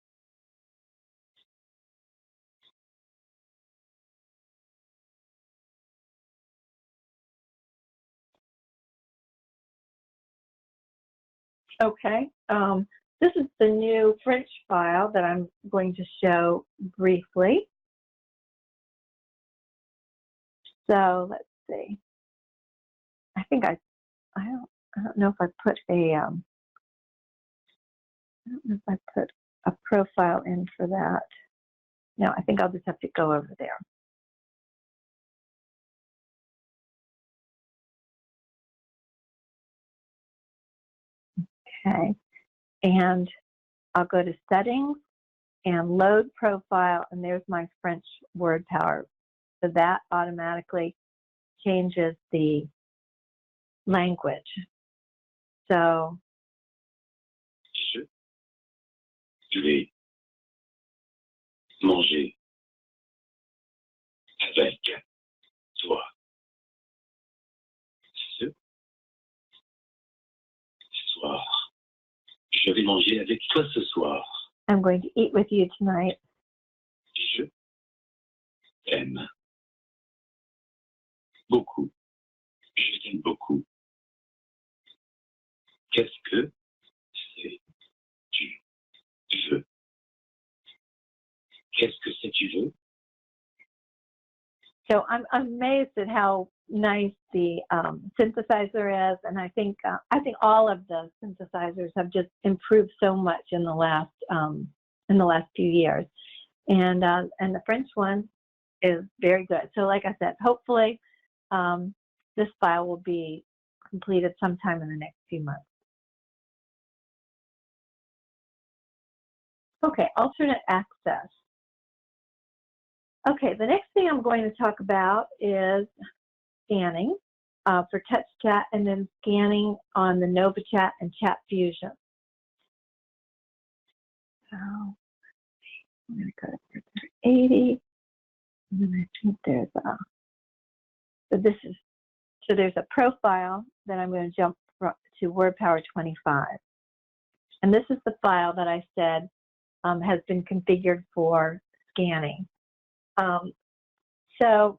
Okay, this is the new French file that I'm going to show briefly. So let's see. I think I don't know if I put a I don't know if I put a profile in for that. No, I think I'll just have to go over there. Okay, and I'll go to settings and load profile, and there's my French WordPower. So that automatically changes the language. So je vais manger avec toi. Ce soir. Je vais manger avec toi ce soir. I'm going to eat with you tonight. Je t'aime beaucoup. Je t'aime beaucoup. Qu'est-ce que c'est tu veux? Qu'est-ce que c'est tu veux? So I'm amazed at how nice the synthesizer is, and I think all of the synthesizers have just improved so much in the last few years, and the French one is very good. So like I said, hopefully this file will be completed sometime in the next few months. Okay, alternate access. Okay, the next thing I'm going to talk about is scanning for TouchChat, and then scanning on the NovaChat and Chat Fusion. So I'm going to go to 80, and then I think there's there's a profile that I'm going to jump to WordPower 25, and this is the file that I said has been configured for scanning. So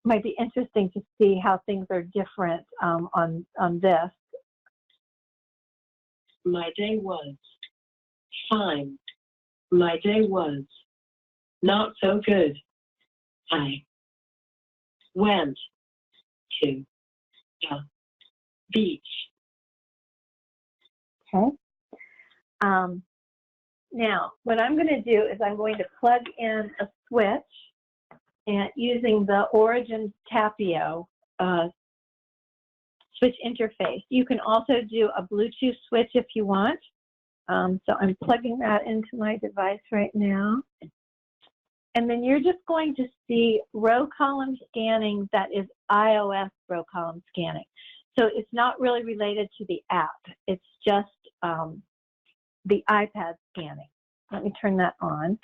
might be interesting to see how things are different on this. My day was fine. My day was not so good. I went to the beach. Okay. Now, what I'm going to do is I'm going to plug in a switch and using the Origin Tapio switch interface. You can also do a Bluetooth switch if you want. So I'm plugging that into my device right now. And then you're just going to see row column scanning that is iOS row column scanning. So it's not really related to the app. It's just the iPad scanning. Let me turn that on.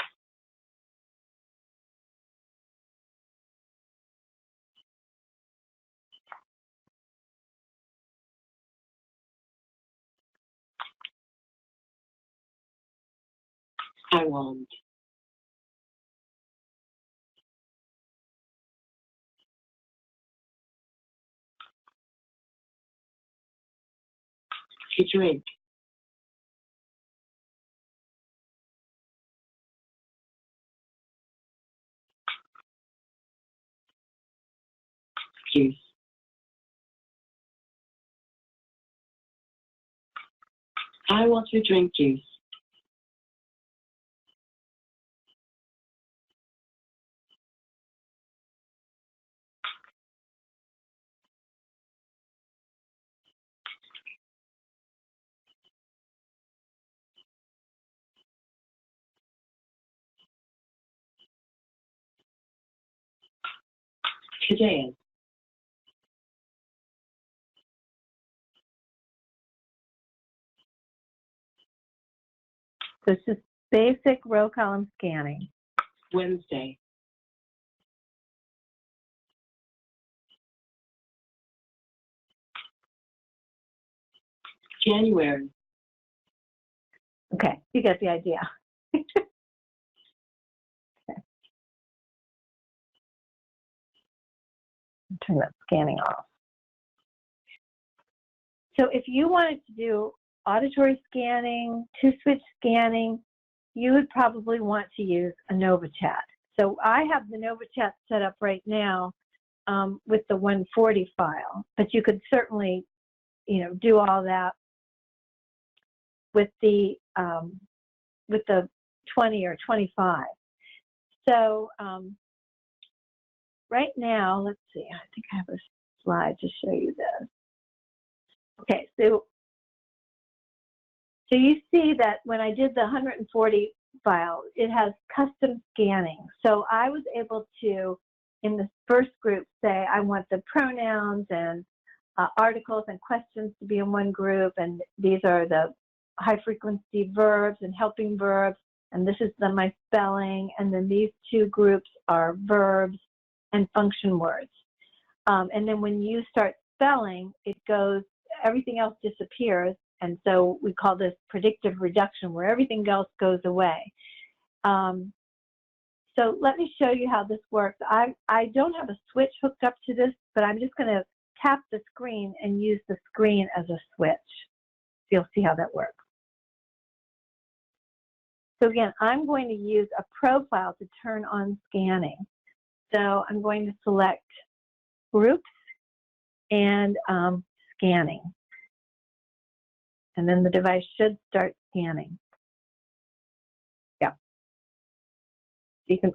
I won't. To drink. Juice. I want to drink juice. Today. So it's just basic row column scanning. Wednesday. January. Okay, you get the idea. Okay. Turn that scanning off. So if you wanted to do auditory scanning, two-switch scanning, you would probably want to use a NovaChat. So I have the NovaChat set up right now with the 140 file, but you could certainly, do all that with the 20 or 25. So right now, let's see, I think I have a slide to show you this. Okay, so you see that when I did the 140 file, it has custom scanning. So I was able to, in the first group, say I want the pronouns and articles and questions to be in one group, and these are the high frequency verbs and helping verbs, and this is my spelling, and then these two groups are verbs and function words. And then when you start spelling, it goes, everything else disappears, and so we call this predictive reduction, where everything else goes away. So let me show you how this works. I don't have a switch hooked up to this, but I'm just going to tap the screen and use the screen as a switch. So you'll see how that works. So again, I'm going to use a profile to turn on scanning. So I'm going to select groups and scanning. And then the device should start scanning. Yeah.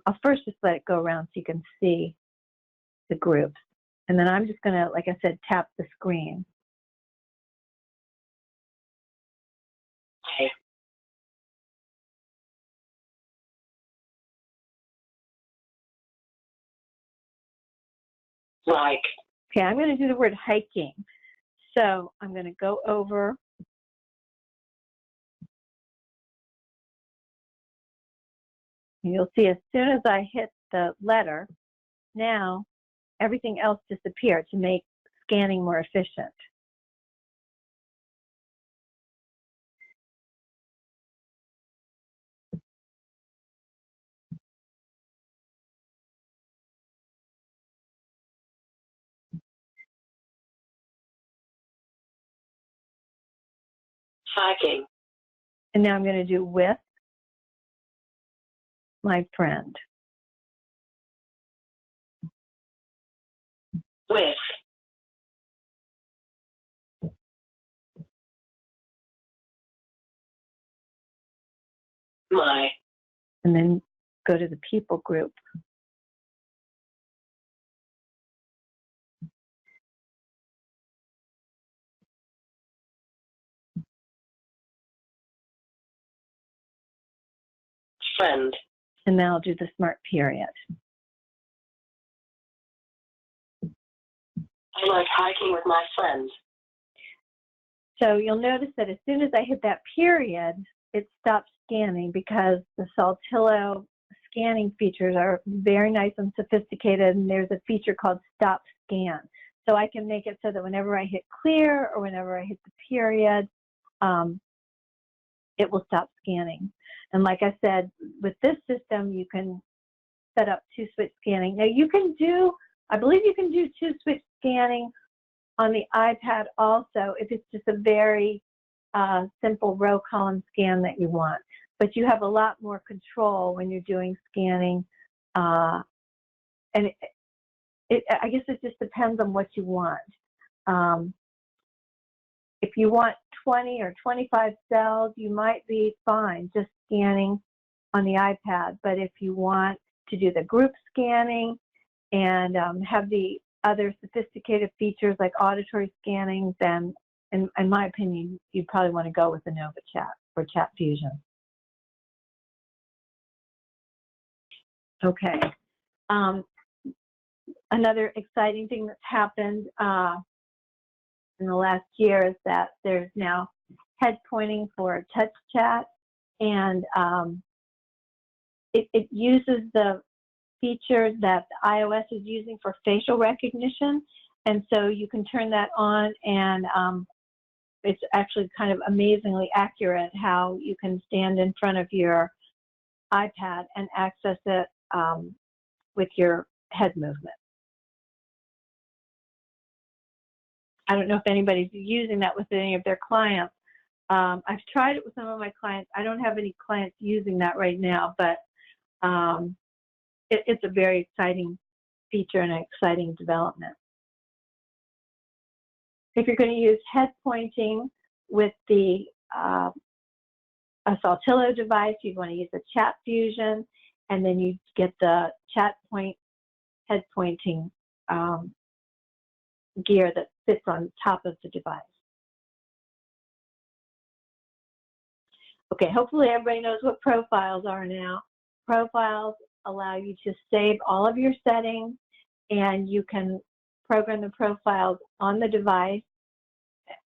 I'll first just let it go around so you can see the groups. And then I'm just going to, like I said, tap the screen. Okay. Like. Okay, I'm going to do the word hiking. So I'm going to go over. You'll see as soon as I hit the letter, now everything else disappeared to make scanning more efficient. Hiking. And now I'm going to do with my friend. With. My. And then go to the people group. Friend. And now I'll do the smart period. I like hiking with my friends. So you'll notice that as soon as I hit that period, it stops scanning because the Saltillo scanning features are very nice and sophisticated, and there's a feature called stop scan. So I can make it so that whenever I hit clear or whenever I hit the period, it will stop scanning. And like I said, with this system, you can set up two-switch scanning. Now you can do, I believe you can do two-switch scanning on the iPad also if it's just a very simple row column scan that you want. But you have a lot more control when you're doing scanning. And I guess it just depends on what you want. If you want 20 or 25 cells, you might be fine just scanning on the iPad. But if you want to do the group scanning and have the other sophisticated features like auditory scanning, then in my opinion, you'd probably want to go with the NovaChat or Chat Fusion. Okay. Another exciting thing that's happened in the last year is that there's now head pointing for TouchChat, and it uses the feature that iOS is using for facial recognition, and so you can turn that on, and it's actually kind of amazingly accurate how you can stand in front of your iPad and access it with your head movement. I don't know if anybody's using that with any of their clients. I've tried it with some of my clients. I don't have any clients using that right now, but it's a very exciting feature and an exciting development. If you're going to use head pointing with the a Saltillo device, you'd want to use the Chat Fusion, and then you get the Chat Point head pointing gear that sits on top of the device. Okay, hopefully everybody knows what profiles are now. Profiles allow you to save all of your settings, and you can program the profiles on the device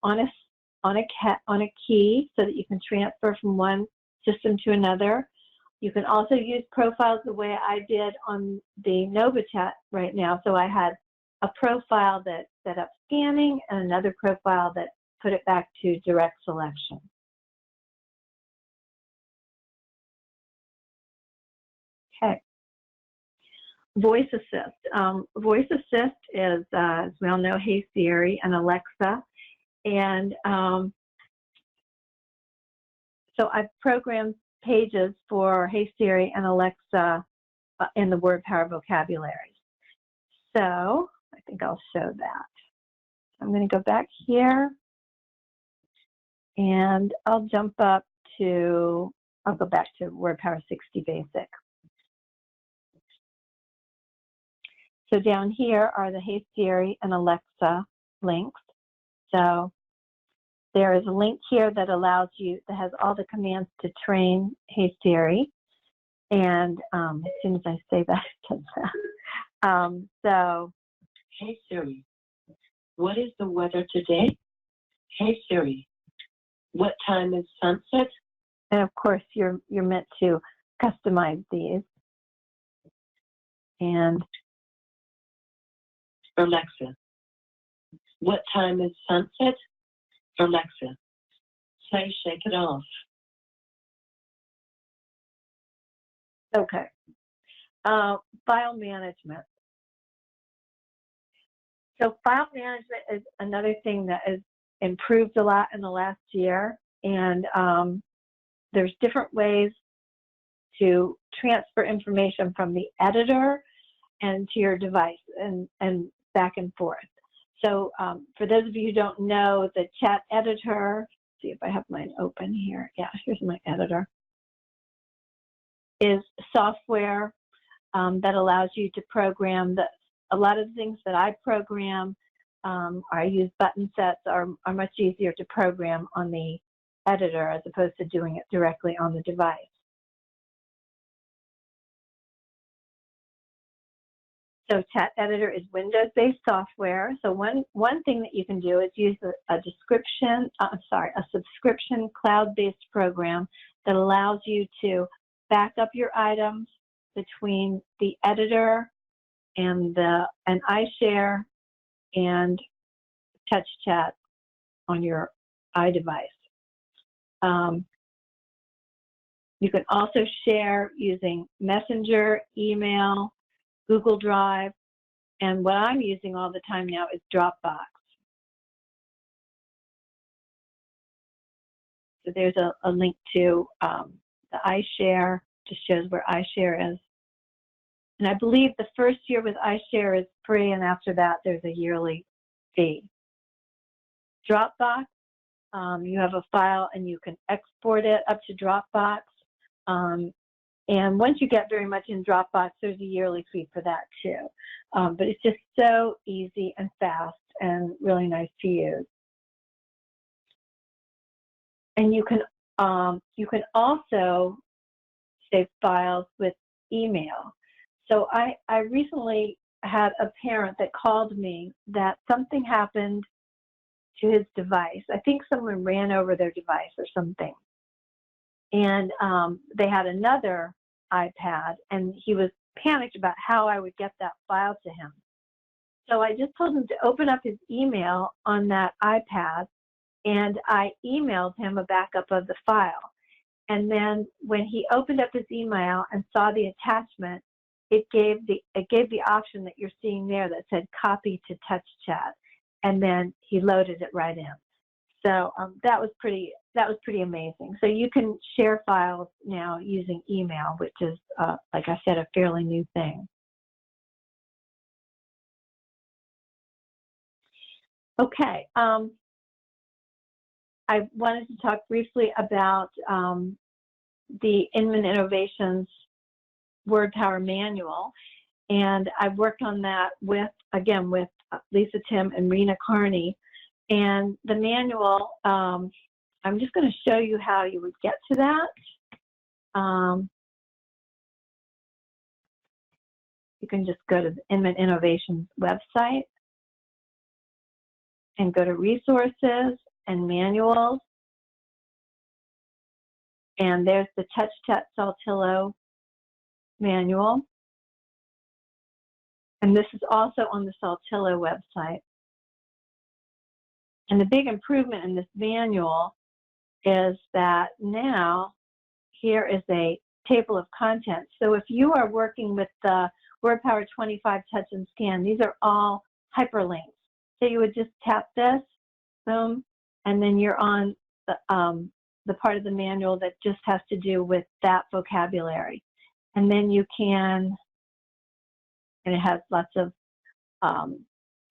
on a key so that you can transfer from one system to another. You can also use profiles the way I did on the NovaChat right now. So I had a profile that set up scanning and another profile that put it back to direct selection. Okay. Voice Assist. Voice Assist is, as we all know, Hey Siri and Alexa. And so I've programmed pages for Hey Siri and Alexa in the WordPower vocabularies. So I think I'll show that. I'm going to go back here, and I'll jump up to, I'll go back to WordPower 60 Basic. So down here are the Hey Siri and Alexa links. So there is a link here that allows you, that has all the commands to train Hey Siri. And as soon as I say that, it does that. So, Hey Siri, what is the weather today? Hey Siri, what time is sunset? and of course you're meant to customize these. And Alexa, what time is sunset? Alexa, say shake it off. okay. File management. So file management is another thing that has improved a lot in the last year, and there's different ways to transfer information from the editor and to your device and back and forth. So for those of you who don't know, the chat editor, see if I have mine open here. Yeah, here's my editor. Is software that allows you to program a lot of the things that I program, I use button sets are much easier to program on the editor as opposed to doing it directly on the device. So Chat Editor is Windows-based software. So one thing that you can do is use a subscription cloud-based program that allows you to back up your items between the editor and iShare and TouchChat on your iDevice. You can also share using Messenger, email, Google Drive, and what I'm using all the time now is Dropbox. So there's a link to the iShare, just shows where iShare is. And I believe the first year with iShare is free, and after that there's a yearly fee. Dropbox, you have a file and you can export it up to Dropbox. And once you get very much in Dropbox, there's a yearly fee for that too. But it's just so easy and fast and really nice to use. And you can also save files with email. So I recently had a parent that called me that something happened to his device. I think someone ran over their device or something. And they had another iPad, and he was panicked about how I would get that file to him. So I just told him to open up his email on that iPad, and I emailed him a backup of the file. And then when he opened up his email and saw the attachment, it gave the option that you're seeing there that said copy to TouchChat, and then he loaded it right in. So that was pretty amazing. So you can share files now using email, which is, like I said, a fairly new thing. Okay, I wanted to talk briefly about the Inman Innovations WordPower manual, and I've worked on that with Lisa Tim and Rena Carney. And the manual, I'm just going to show you how you would get to that. You can just go to the Inman Innovations website and go to Resources and Manuals. And there's the TouchChat Saltillo manual. And this is also on the Saltillo website. And the big improvement in this manual is that now here is a table of contents. So if you are working with the WordPower 25 Touch and Scan, these are all hyperlinks. So you would just tap this, boom, and then you're on the part of the manual that just has to do with that vocabulary. And then you can, and it has lots of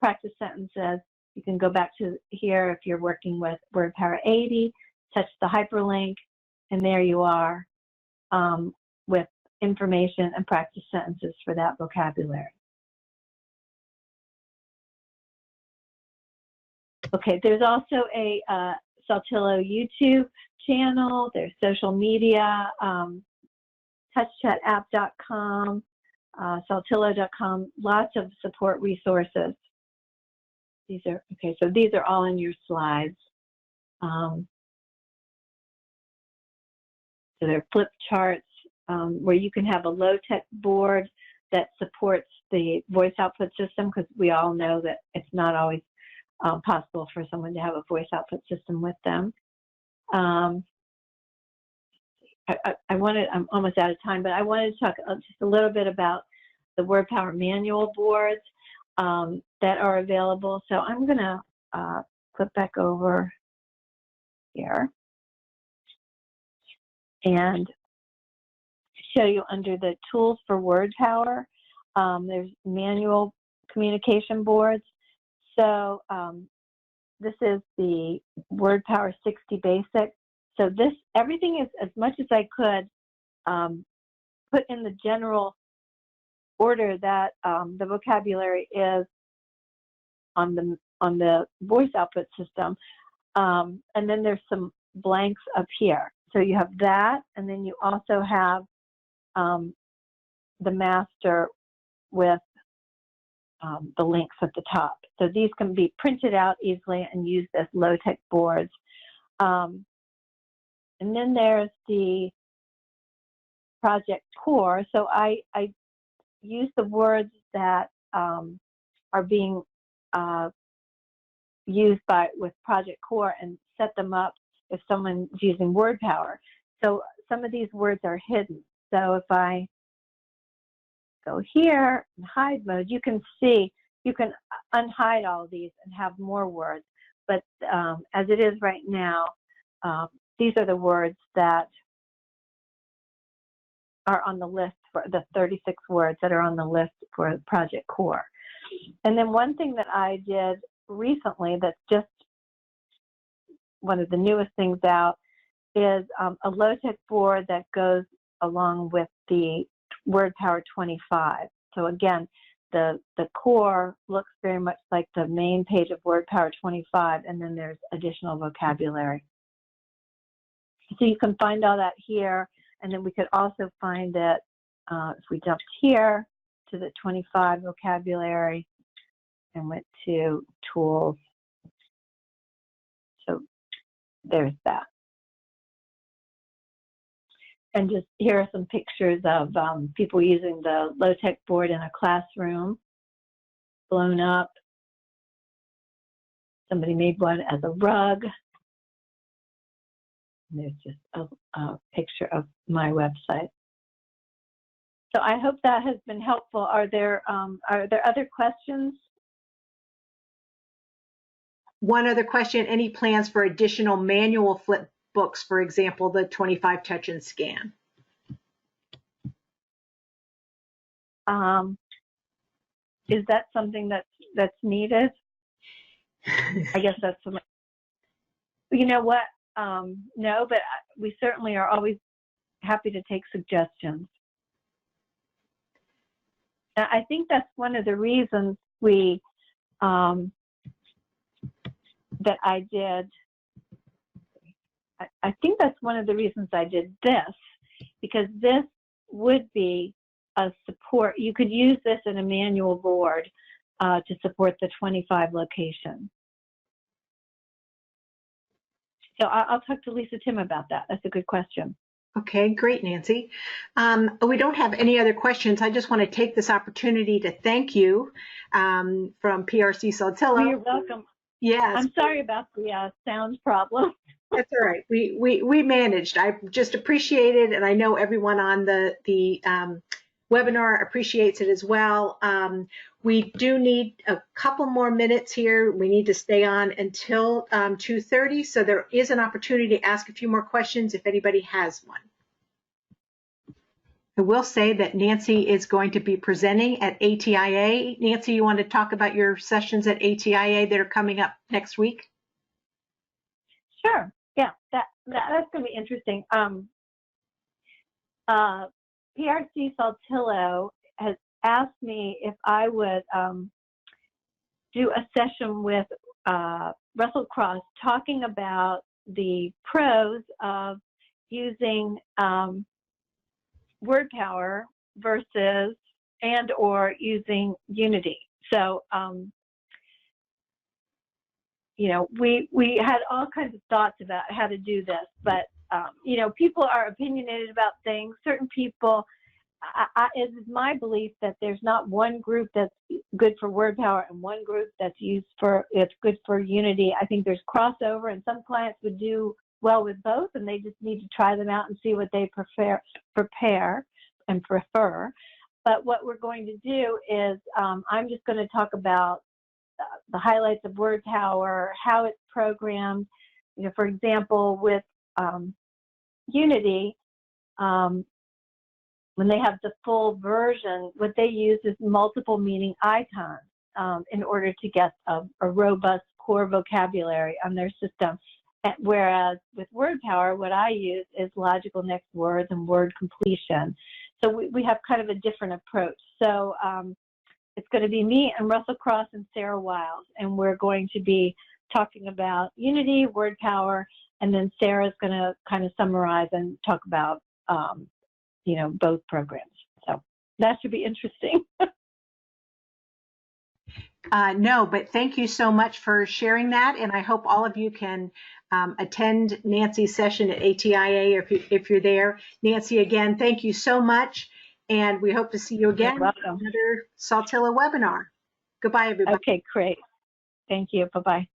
practice sentences. You can go back to here if you're working with WordPower 80, touch the hyperlink, and there you are with information and practice sentences for that vocabulary. Okay, there's also a Saltillo YouTube channel. There's social media, TouchChatApp.com, Saltillo.com, lots of support resources. These are, okay, so these are all in your slides. So they're flip charts where you can have a low-tech board that supports the voice output system, because we all know that it's not always possible for someone to have a voice output system with them. I'm almost out of time, but I wanted to talk just a little bit about the WordPower manual boards that are available. So I'm going to flip back over here and show you under the tools for WordPower. There's manual communication boards. So this is the WordPower 60 Basic. So this, everything is, as much as I could, put in the general order that the vocabulary is on the voice output system. And then there's some blanks up here. So you have that, and then you also have the master with the links at the top. So these can be printed out easily and used as low-tech boards. And then there's the project core. So I use the words that are being used with project core and set them up if someone's using WordPower. So some of these words are hidden. So if I go here in hide mode, you can see, you can unhide all of these and have more words. But as it is right now, these are the words that are on the list for the 36 words that are on the list for Project Core. And then one thing that I did recently that's just one of the newest things out is a low-tech board that goes along with the WordPower 25. So again, the core looks very much like the main page of WordPower 25, and then there's additional vocabulary. So you can find all that here, and then we could also find it if we jumped here to the 25 vocabulary and went to tools. So there's that. And just here are some pictures of people using the low-tech board in a classroom, blown up. Somebody made one as a rug. And there's just a picture of my website. So I hope that has been helpful. Are there other questions? One other question, any plans for additional manual flip books, for example, the 25 touch and scan? Is that something that's needed? I guess that's, you know what, no, but we certainly are always happy to take suggestions. I think that's one of the reasons that I did, I think that's one of the reasons I did this, because this would be a support. You could use this in a manual board to support the 25 locations. So I'll talk to Lisa Tim about that. That's a good question. Okay, great, Nancy. We don't have any other questions. I just want to take this opportunity to thank you from PRC Saltillo. You're welcome. Yes. I'm sorry about the sound problem. That's all right. We managed. I just appreciate it, and I know everyone on the webinar appreciates it as well. We do need a couple more minutes here. We need to stay on until 2:30, so there is an opportunity to ask a few more questions if anybody has one. I will say that Nancy is going to be presenting at ATIA. Nancy, you want to talk about your sessions at ATIA that are coming up next week? Sure. Yeah, that's going to be interesting. PRC Saltillo has asked me if I would do a session with Russell Cross talking about the pros of using WordPower versus or using Unity. So, you know, we had all kinds of thoughts about how to do this, but you know, people are opinionated about things. Certain people, it is my belief that there's not one group that's good for WordPower and one group that's good for Unity. I think there's crossover, and some clients would do well with both, and they just need to try them out and see what they prefer. But what we're going to do is I'm just going to talk about the highlights of WordPower, how it's programmed. You know, for example, with Unity, when they have the full version, what they use is multiple meaning icons in order to get a robust core vocabulary on their system. Whereas with WordPower, what I use is logical next words and word completion. So we have kind of a different approach. So it's going to be me and Russell Cross and Sarah Wiles, and we're going to be talking about Unity, WordPower, and then Sarah's going to kind of summarize and talk about, you know, both programs. So that should be interesting. No, but thank you so much for sharing that, and I hope all of you can attend Nancy's session at ATIA if you're there. Nancy, again, thank you so much, and we hope to see you again on another Saltillo webinar. Goodbye, everybody. Okay, great. Thank you. Bye-bye.